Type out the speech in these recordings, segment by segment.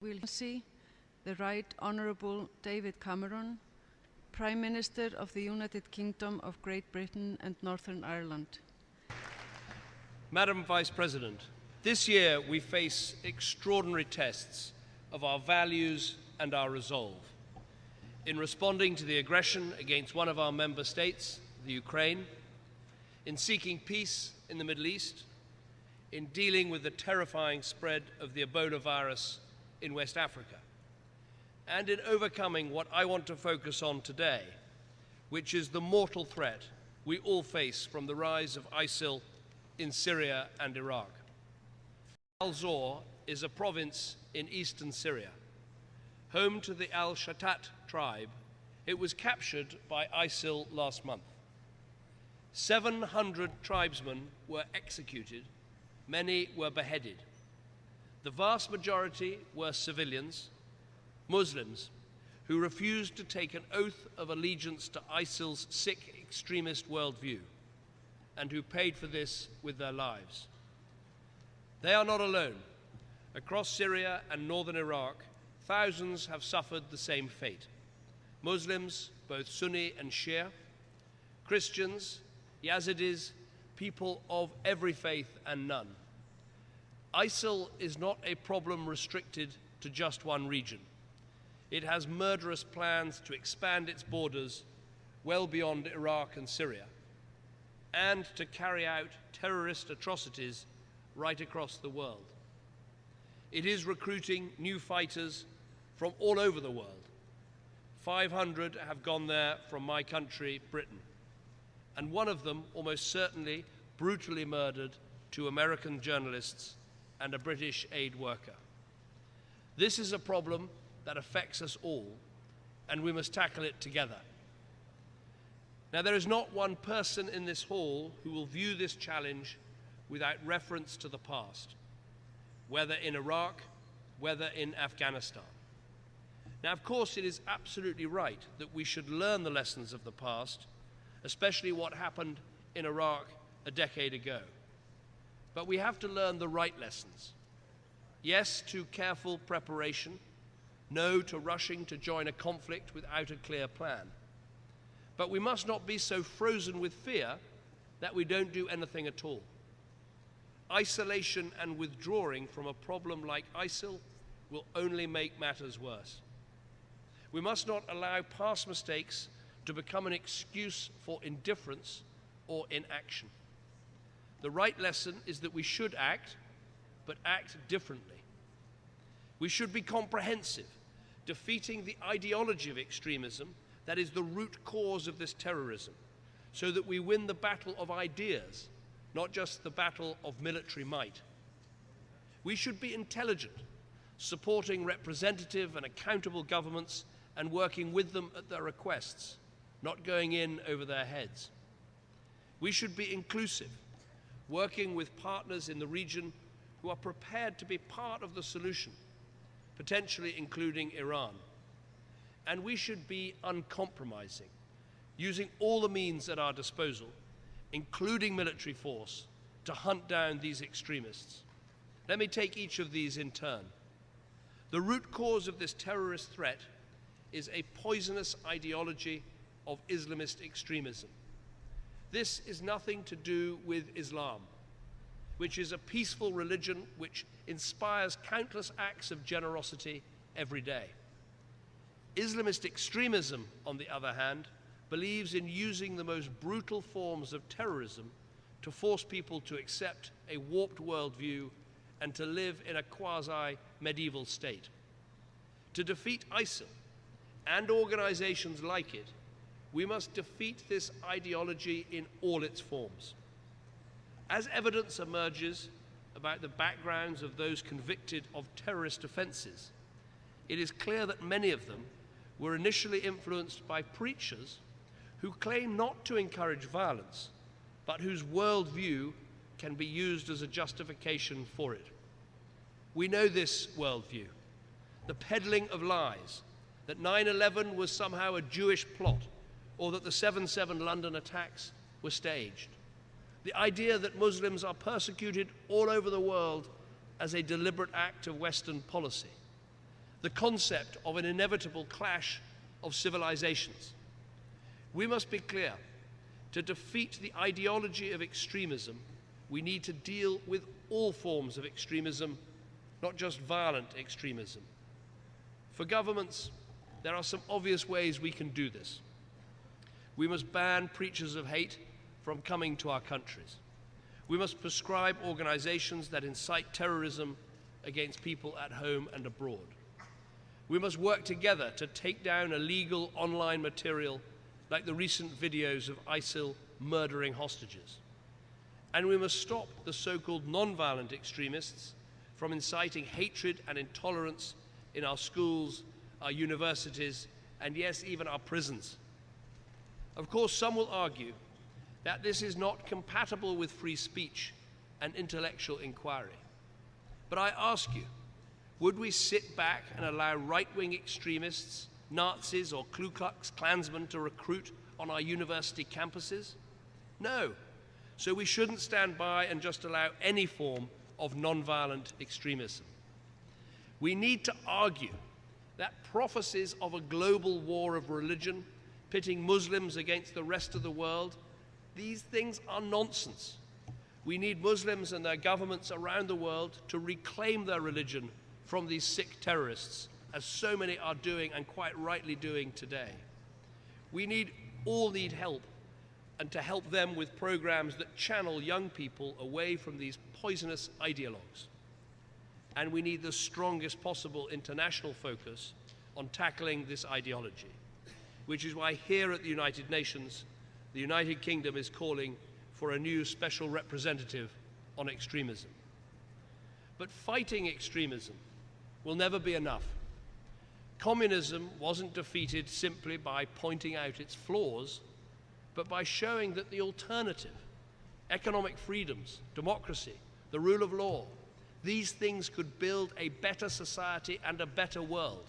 We'll see the Right Honourable David Cameron, Prime Minister of the United Kingdom of Great Britain and Northern Ireland. Madam Vice President, this year we face extraordinary tests of our values and our resolve. In responding to the aggression against one of our member states, the Ukraine, in seeking peace in the Middle East, in dealing with the terrifying spread of the Ebola virus in West Africa, and in overcoming what I want to focus on today, which is the mortal threat we all face from the rise of ISIL in Syria and Iraq. Al-Zor is a province in eastern Syria, home to the Al-Shatat tribe. It was captured by ISIL last month. 700 tribesmen were executed, many were beheaded. The vast majority were civilians, Muslims, who refused to take an oath of allegiance to ISIL's sick extremist worldview, and who paid for this with their lives. They are not alone. Across Syria and northern Iraq, thousands have suffered the same fate. Muslims, both Sunni and Shia, Christians, Yazidis, people of every faith and none. ISIL is not a problem restricted to just one region. It has murderous plans to expand its borders well beyond Iraq and Syria, and to carry out terrorist atrocities right across the world. It is recruiting new fighters from all over the world. 500 have gone there from my country, Britain, and one of them almost certainly brutally murdered 2 American journalists and a British aid worker. This is a problem that affects us all, and we must tackle it together. Now, there is not one person in this hall who will view this challenge without reference to the past, whether in Iraq, whether in Afghanistan. Now, of course, it is absolutely right that we should learn the lessons of the past, especially what happened in Iraq a decade ago. But we have to learn the right lessons. Yes to careful preparation, no to rushing to join a conflict without a clear plan. But we must not be so frozen with fear that we don't do anything at all. Isolation and withdrawing from a problem like ISIL will only make matters worse. We must not allow past mistakes to become an excuse for indifference or inaction. The right lesson is that we should act, but act differently. We should be comprehensive, defeating the ideology of extremism that is the root cause of this terrorism, so that we win the battle of ideas, not just the battle of military might. We should be intelligent, supporting representative and accountable governments and working with them at their requests, not going in over their heads. We should be inclusive, working with partners in the region who are prepared to be part of the solution, potentially including Iran. And we should be uncompromising, using all the means at our disposal, including military force, to hunt down these extremists. Let me take each of these in turn. The root cause of this terrorist threat is a poisonous ideology of Islamist extremism. This is nothing to do with Islam, which is a peaceful religion which inspires countless acts of generosity every day. Islamist extremism, on the other hand, believes in using the most brutal forms of terrorism to force people to accept a warped worldview and to live in a quasi-medieval state. To defeat ISIL and organizations like it, we must defeat this ideology in all its forms. As evidence emerges about the backgrounds of those convicted of terrorist offenses, it is clear that many of them were initially influenced by preachers who claim not to encourage violence, but whose worldview can be used as a justification for it. We know this worldview, the peddling of lies, that 9/11 was somehow a Jewish plot, or that the 7/7 London attacks were staged. The idea that Muslims are persecuted all over the world as a deliberate act of Western policy. the concept of an inevitable clash of civilizations. We must be clear, to defeat the ideology of extremism, we need to deal with all forms of extremism, not just violent extremism. For governments, there are some obvious ways we can do this. We must ban preachers of hate from coming to our countries. We must prescribe organizations that incite terrorism against people at home and abroad. We must work together to take down illegal online material like the recent videos of ISIL murdering hostages. And we must stop the so-called non-violent extremists from inciting hatred and intolerance in our schools, our universities, and yes, even our prisons. Of course, some will argue that this is not compatible with free speech and intellectual inquiry. But I ask you, would we sit back and allow right-wing extremists, Nazis or Ku Klux Klansmen to recruit on our university campuses? No. So we shouldn't stand by and just allow any form of non-violent extremism. We need to argue that prophecies of a global war of religion, pitting Muslims against the rest of the world, these things are nonsense. We need Muslims and their governments around the world to reclaim their religion from these sick terrorists, as so many are doing and quite rightly doing today. We all need help, and to help them with programs that channel young people away from these poisonous ideologues. And we need the strongest possible international focus on tackling this ideology, which is why here at the United Nations, the United Kingdom is calling for a new special representative on extremism. But fighting extremism will never be enough. Communism wasn't defeated simply by pointing out its flaws, but by showing that the alternative, economic freedoms, democracy, the rule of law, these things could build a better society and a better world.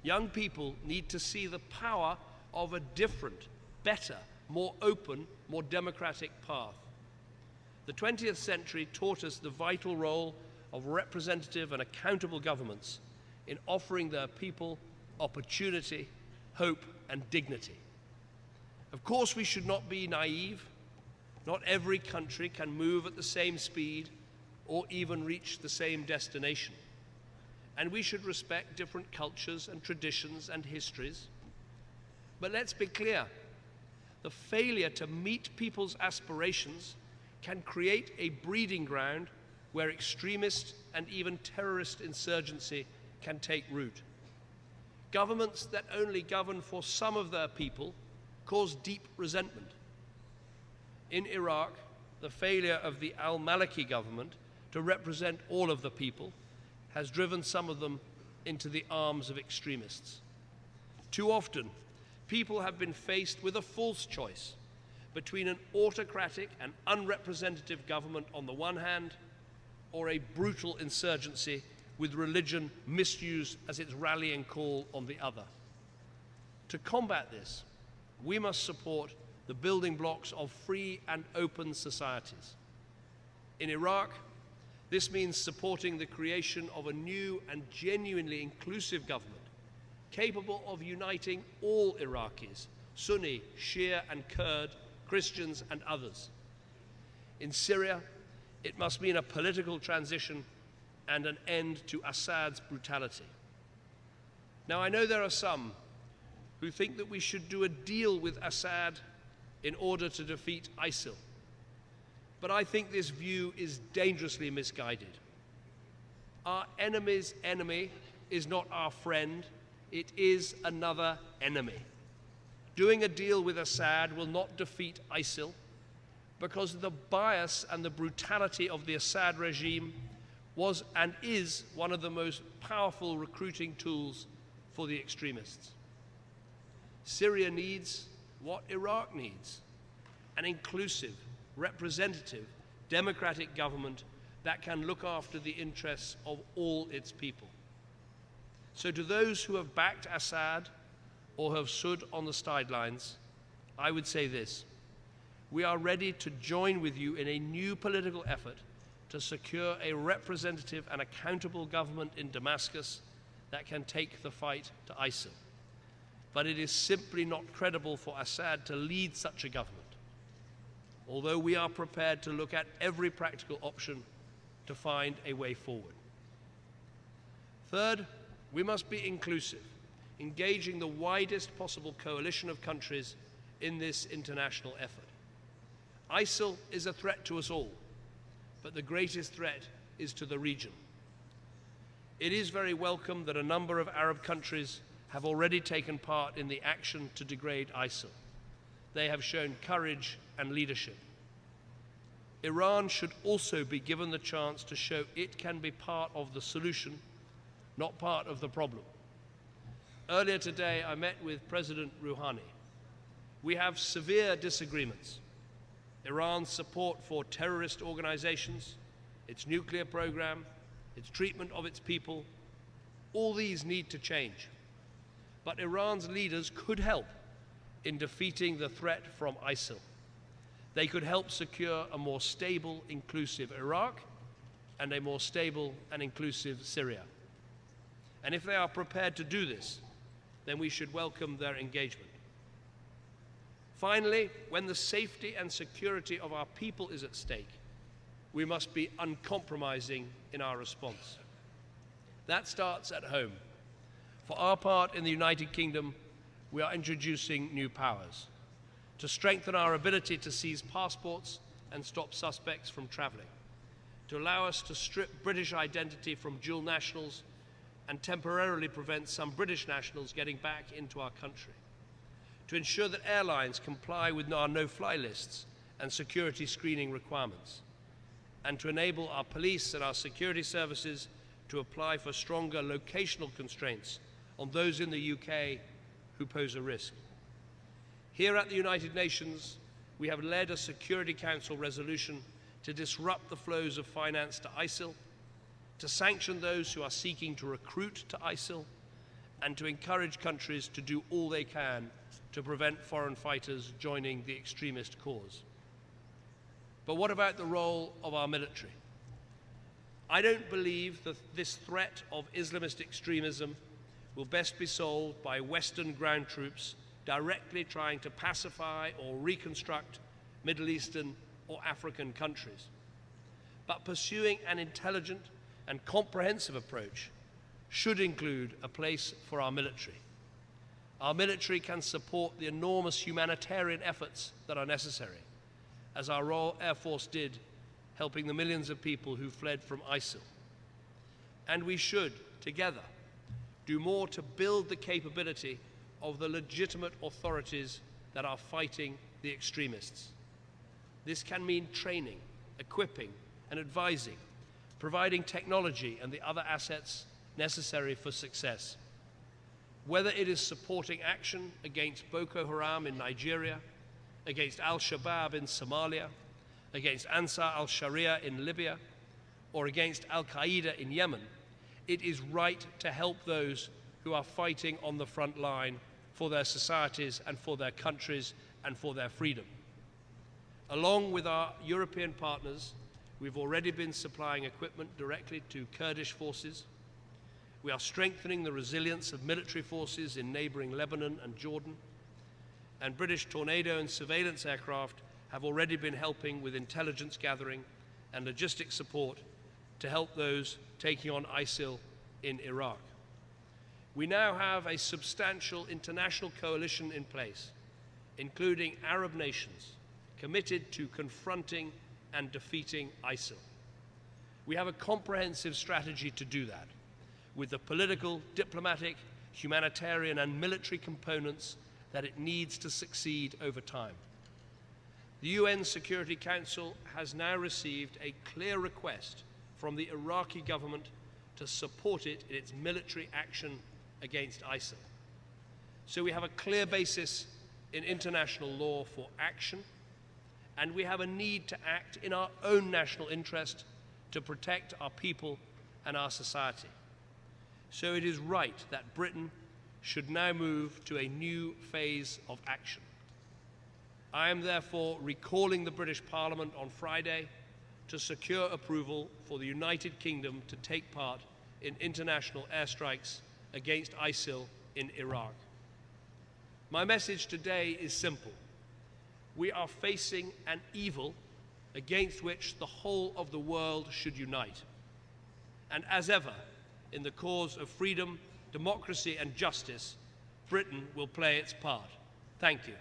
Young people need to see the power of a different, better, more open, more democratic path. The 20th century taught us the vital role of representative and accountable governments in offering their people opportunity, hope, and dignity. Of course, we should not be naive. Not every country can move at the same speed or even reach the same destination. And we should respect different cultures and traditions and histories. But let's be clear, the failure to meet people's aspirations can create a breeding ground where extremist and even terrorist insurgency can take root. Governments that only govern for some of their people cause deep resentment. In Iraq, the failure of the al-Maliki government to represent all of the people has driven some of them into the arms of extremists. Too often, people have been faced with a false choice between an autocratic and unrepresentative government on the one hand, or a brutal insurgency with religion misused as its rallying call on the other. To combat this, we must support the building blocks of free and open societies. In Iraq, this means supporting the creation of a new and genuinely inclusive government, capable of uniting all Iraqis, Sunni, Shia and Kurd, Christians and others. In Syria, it must mean a political transition and an end to Assad's brutality. Now, I know there are some who think that we should do a deal with Assad in order to defeat ISIL. But I think this view is dangerously misguided. Our enemy's enemy is not our friend, it is another enemy. Doing a deal with Assad will not defeat ISIL because the bias and the brutality of the Assad regime was and is one of the most powerful recruiting tools for the extremists. Syria needs what Iraq needs: an inclusive, representative, democratic government that can look after the interests of all its people. So to those who have backed Assad or have stood on the sidelines, I would say this: we are ready to join with you in a new political effort to secure a representative and accountable government in Damascus that can take the fight to ISIL. But it is simply not credible for Assad to lead such a government, although we are prepared to look at every practical option to find a way forward. Third, we must be inclusive, engaging the widest possible coalition of countries in this international effort. ISIL is a threat to us all, but the greatest threat is to the region. It is very welcome that a number of Arab countries have already taken part in the action to degrade ISIL. They have shown courage and leadership. Iran should also be given the chance to show it can be part of the solution, not part of the problem. Earlier today, I met with President Rouhani. We have severe disagreements. Iran's support for terrorist organizations, its nuclear program, its treatment of its people, all these need to change. But Iran's leaders could help in defeating the threat from ISIL. They could help secure a more stable, inclusive Iraq and a more stable and inclusive Syria. And if they are prepared to do this, then we should welcome their engagement. Finally, when the safety and security of our people is at stake, we must be uncompromising in our response. That starts at home. For our part in the United Kingdom, we are introducing new powers to strengthen our ability to seize passports and stop suspects from traveling, to allow us to strip British identity from dual nationals and temporarily prevent some British nationals getting back into our country, to ensure that airlines comply with our no-fly lists and security screening requirements, and to enable our police and our security services to apply for stronger locational constraints on those in the UK who pose a risk. Here at the United Nations, we have led a Security Council resolution to disrupt the flows of finance to ISIL, to sanction those who are seeking to recruit to ISIL, and to encourage countries to do all they can to prevent foreign fighters joining the extremist cause. But what about the role of our military? I don't believe that this threat of Islamist extremism will best be solved by Western ground troops directly trying to pacify or reconstruct Middle Eastern or African countries, but pursuing an intelligent and comprehensive approach should include a place for our military. Our military can support the enormous humanitarian efforts that are necessary, as our Royal Air Force did, helping the millions of people who fled from ISIL. And we should, together, do more to build the capability of the legitimate authorities that are fighting the extremists. This can mean training, equipping, and advising, providing technology and the other assets necessary for success. Whether it is supporting action against Boko Haram in Nigeria, against Al-Shabaab in Somalia, against Ansar al-Sharia in Libya, or against Al-Qaeda in Yemen, it is right to help those who are fighting on the front line for their societies and for their countries and for their freedom. Along with our European partners, we've already been supplying equipment directly to Kurdish forces. We are strengthening the resilience of military forces in neighboring Lebanon and Jordan. And British Tornado and surveillance aircraft have already been helping with intelligence gathering and logistic support to help those taking on ISIL in Iraq. We now have a substantial international coalition in place, including Arab nations, committed to confronting and defeating ISIL. We have a comprehensive strategy to do that, with the political, diplomatic, humanitarian, and military components that it needs to succeed over time. The UN Security Council has now received a clear request from the Iraqi government to support it in its military action against ISIL. So we have a clear basis in international law for action, and we have a need to act in our own national interest to protect our people and our society. So it is right that Britain should now move to a new phase of action. I am therefore recalling the British Parliament on Friday to secure approval for the United Kingdom to take part in international airstrikes against ISIL in Iraq. My message today is simple. We are facing an evil against which the whole of the world should unite. And as ever, in the cause of freedom, democracy and justice, Britain will play its part. Thank you.